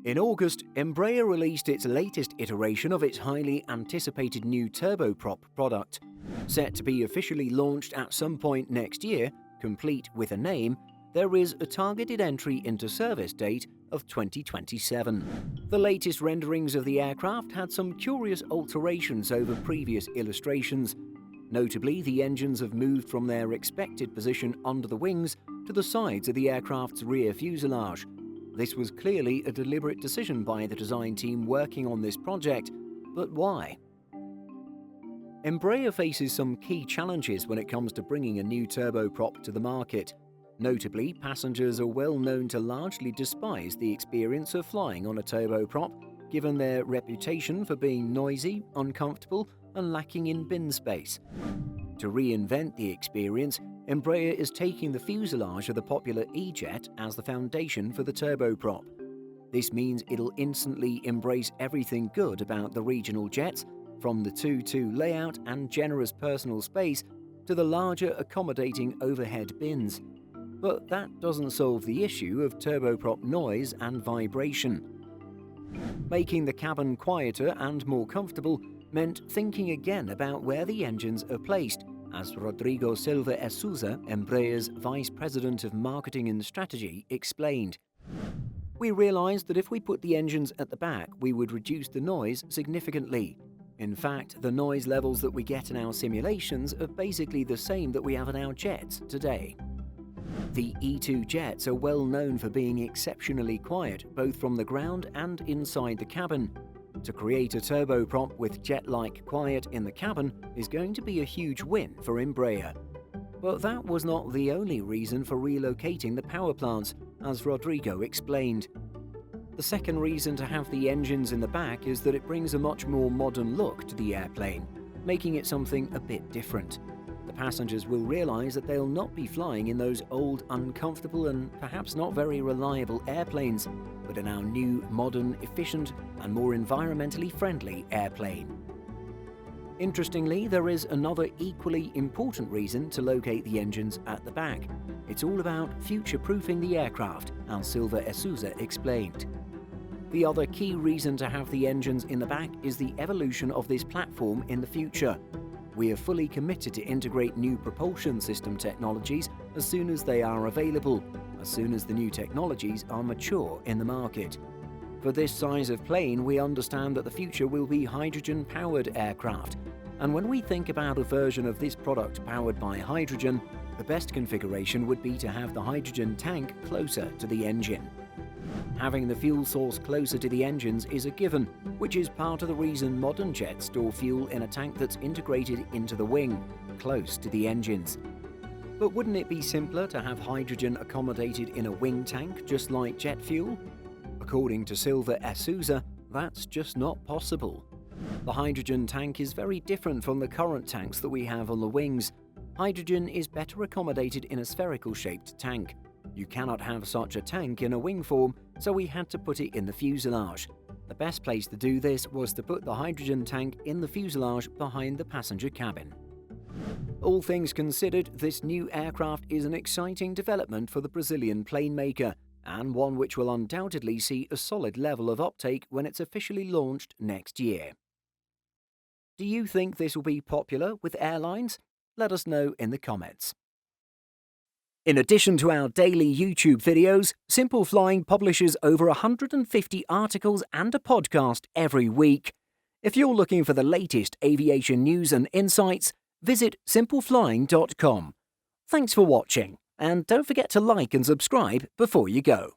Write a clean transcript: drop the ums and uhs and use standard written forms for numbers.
In August, Embraer released its latest iteration of its highly anticipated new Turboprop product. Set to be officially launched at some point next year, complete with a name, there is a targeted entry into service date of 2027. The latest renderings of the aircraft had some curious alterations over previous illustrations. Notably, the engines have moved from their expected position under the wings to the sides of the aircraft's rear fuselage. This was clearly a deliberate decision by the design team working on this project, but why? Embraer faces some key challenges when it comes to bringing a new turboprop to the market. Notably, passengers are well known to largely despise the experience of flying on a turboprop, given their reputation for being noisy, uncomfortable, and lacking in bin space. To reinvent the experience, Embraer is taking the fuselage of the popular E-Jet as the foundation for the turboprop. This means it'll instantly embrace everything good about the regional jets, from the 2-2 layout and generous personal space to the larger accommodating overhead bins. But that doesn't solve the issue of turboprop noise and vibration. Making the cabin quieter and more comfortable meant thinking again about where the engines are placed, as Rodrigo Silva e Souza, Embraer's Vice President of Marketing and Strategy, explained. We realized that if we put the engines at the back, we would reduce the noise significantly. In fact, the noise levels that we get in our simulations are basically the same that we have in our jets today. The E2 jets are well known for being exceptionally quiet, both from the ground and inside the cabin. To create a turboprop with jet-like quiet in the cabin is going to be a huge win for Embraer. But that was not the only reason for relocating the power plants, as Rodrigo explained. The second reason to have the engines in the back is that it brings a much more modern look to the airplane, making it something a bit different. The passengers will realize that they'll not be flying in those old, uncomfortable and perhaps not very reliable airplanes, but in our new, modern, efficient and more environmentally friendly airplane. Interestingly, there is another equally important reason to locate the engines at the back. It's all about future-proofing the aircraft, as Silva e Souza explained. The other key reason to have the engines in the back is the evolution of this platform in the future. We are fully committed to integrate new propulsion system technologies as soon as they are available, as soon as the new technologies are mature in the market. For this size of plane, we understand that the future will be hydrogen-powered aircraft, and when we think about a version of this product powered by hydrogen, the best configuration would be to have the hydrogen tank closer to the engine. Having the fuel source closer to the engines is a given, which is part of the reason modern jets store fuel in a tank that's integrated into the wing, close to the engines. But wouldn't it be simpler to have hydrogen accommodated in a wing tank just like jet fuel? According to Silva e Souza, that's just not possible. The hydrogen tank is very different from the current tanks that we have on the wings. Hydrogen is better accommodated in a spherical-shaped tank. You cannot have such a tank in a wing form, so we had to put it in the fuselage. The best place to do this was to put the hydrogen tank in the fuselage behind the passenger cabin. All things considered, this new aircraft is an exciting development for the Brazilian plane maker, and one which will undoubtedly see a solid level of uptake when it's officially launched next year. Do you think this will be popular with airlines? Let us know in the comments. In addition to our daily YouTube videos, Simple Flying publishes over 150 articles and a podcast every week. If you're looking for the latest aviation news and insights, visit simpleflying.com. Thanks for watching, and don't forget to like and subscribe before you go.